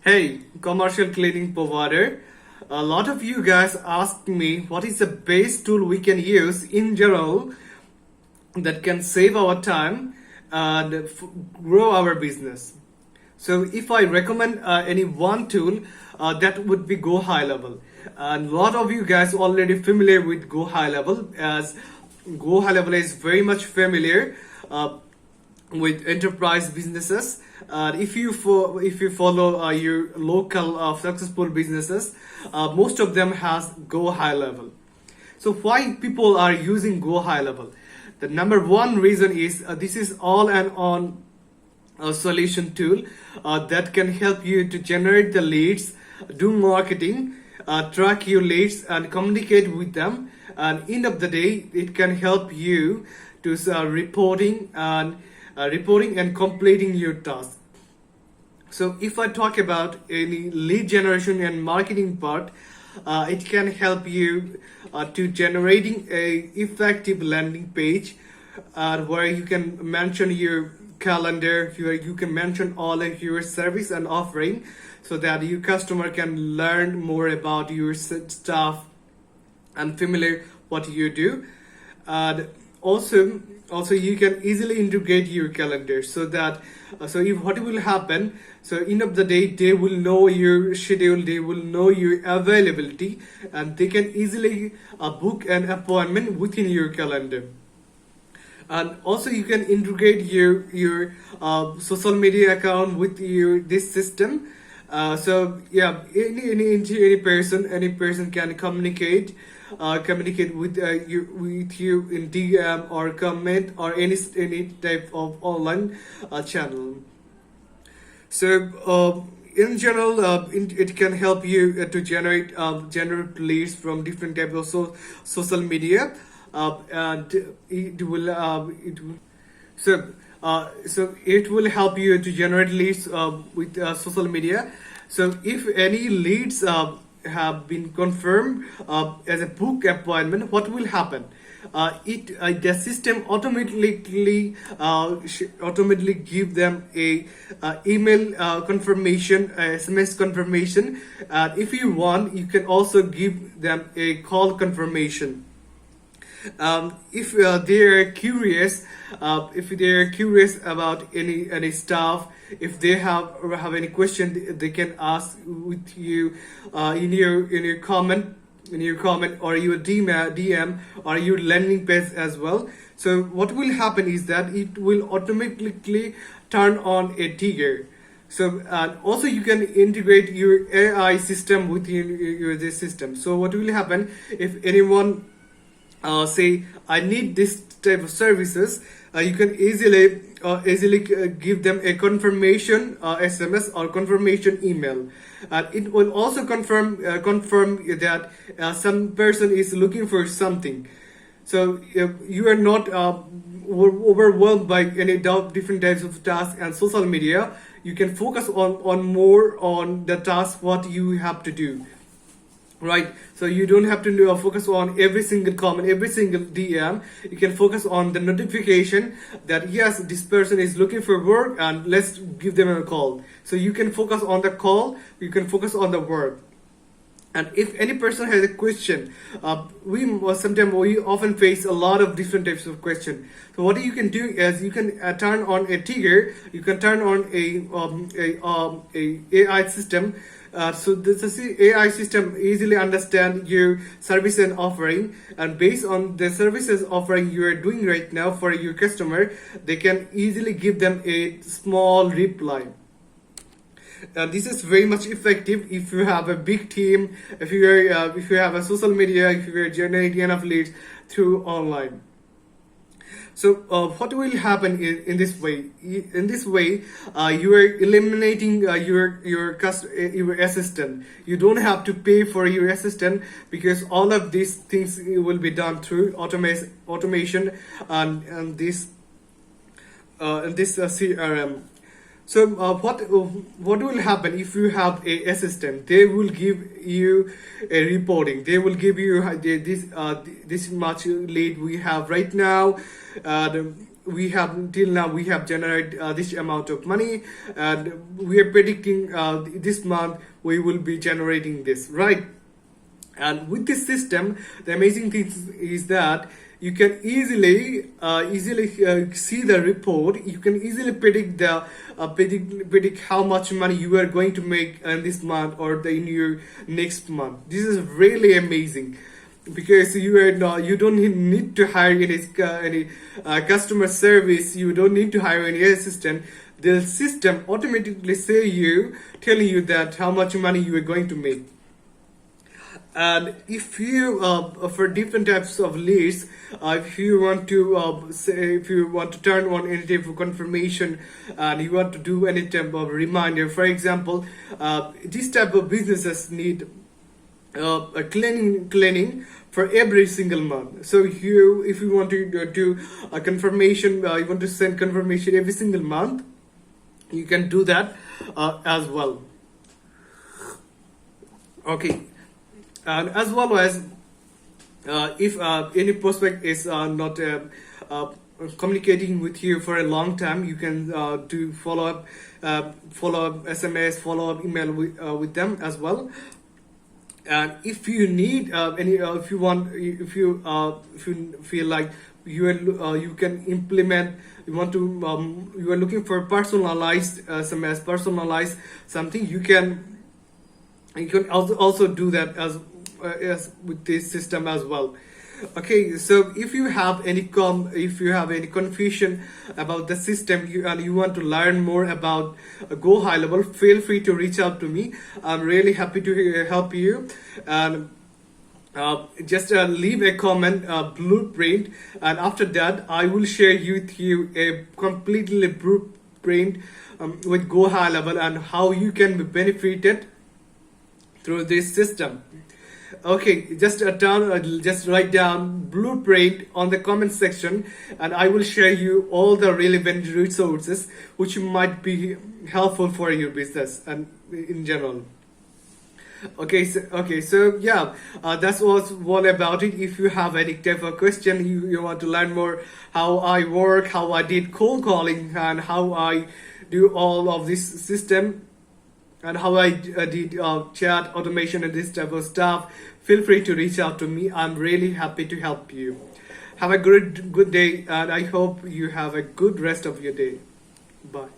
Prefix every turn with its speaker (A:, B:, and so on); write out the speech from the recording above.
A: Hey, commercial cleaning provider. A lot of you guys asked me what is the best tool we can use in general that can save our time and grow our business. So if I recommend any one tool, that would be GoHighLevel. And a lot of you guys already familiar with GoHighLevel, as GoHighLevel is very much familiar with enterprise businesses. If you follow your local successful businesses, most of them has GoHighLevel. So why people are using GoHighLevel? The number one reason is this is all and on a solution tool that can help you to generate the leads, do marketing, track your leads, and communicate with them. And end of the day, it can help you to reporting and completing your task. So if I talk about any lead generation and marketing part, it can help you to generating a effective landing page where you can mention your calendar, you can mention all of your service and offering, so that your customer can learn more about your stuff and familiar what you do. And also you can easily integrate your calendar, so that so if what will happen, so end of the day they will know your schedule, they will know your availability, and they can easily book an appointment within your calendar. And also you can integrate your social media account with your this system. So yeah, any person can communicate with you in DM or comment or any type of online channel. So in general, it can help you to generate leads from different types of social media, and it will help you to generate leads with social media. So if any leads have been confirmed as a book appointment, what will happen? The system automatically give them a email confirmation, SMS confirmation. If you want, you can also give them a call confirmation. If they are curious, about any stuff, if they have any question, they can ask with you in your comment or your DM or your landing page as well. So what will happen is that it will automatically turn on a trigger. So also you can integrate your AI system within this system. So what will happen if anyone say I need this type of services, you can easily give them a confirmation SMS or confirmation email. It will also confirm that some person is looking for something. So you are not overwhelmed by any different types of tasks and social media. You can focus on more on the task what you have to do. Right, so you don't have to focus on every single comment, every single DM. You can focus on the notification that yes, this person is looking for work and let's give them a call. So you can focus on the call, you can focus on the work. And if any person has a question, we often face a lot of different types of questions. So what you can do is you can turn on a trigger, you can turn on a AI system. So this AI system easily understand your service and offering, and based on the services offering you are doing right now for your customer, they can easily give them a small reply. This is very much effective if you have a big team, if you have a social media, if you are generating enough leads through online. So what will happen in this way? In this way, you are eliminating your assistant. You don't have to pay for your assistant, because all of these things will be done through automation and this CRM. So what will happen if you have a assistant? They will give you a reporting. They will give you this much lead we have right now. we have till now we have generated this amount of money, and we are predicting this month we will be generating this, right? And with this system, the amazing thing is that you can easily see the report. You can easily predict the predict how much money you are going to make in this month or in your next month. This is really amazing, because you don't need to hire any customer service. You don't need to hire any assistant. The system automatically telling you that how much money you are going to make. And if you for different types of leads, if you want to if you want to turn on any type of confirmation, and you want to do any type of reminder, for example, this type of businesses need a cleaning for every single month. So if you want to do a confirmation, you want to send confirmation every single month, you can do that as well. Okay. And as well as if any prospect is not communicating with you for a long time, you can do follow up SMS, follow up email with them as well. And if you need if you feel like you can implement, you are looking for personalized SMS, personalized something, you can also do that as with this system as well. Okay, so if you have any confusion about the system, and you want to learn more about GoHighLevel, feel free to reach out to me. I'm really happy to help you. And just leave a comment, blueprint, and after that I will share with you a completely blueprint with GoHighLevel and how you can be benefited through this system. Okay, just write down blueprint on the comment section, and I will share you all the relevant resources which might be helpful for your business and in general. Okay, so yeah, that's all about it. If you have any type of question, you want to learn more how I work, how I did cold calling, and how I do all of this system, and how I did chat automation and this type of stuff, feel free to reach out to me. I'm really happy to help you. Have a good day, and I hope you have a good rest of your day. Bye.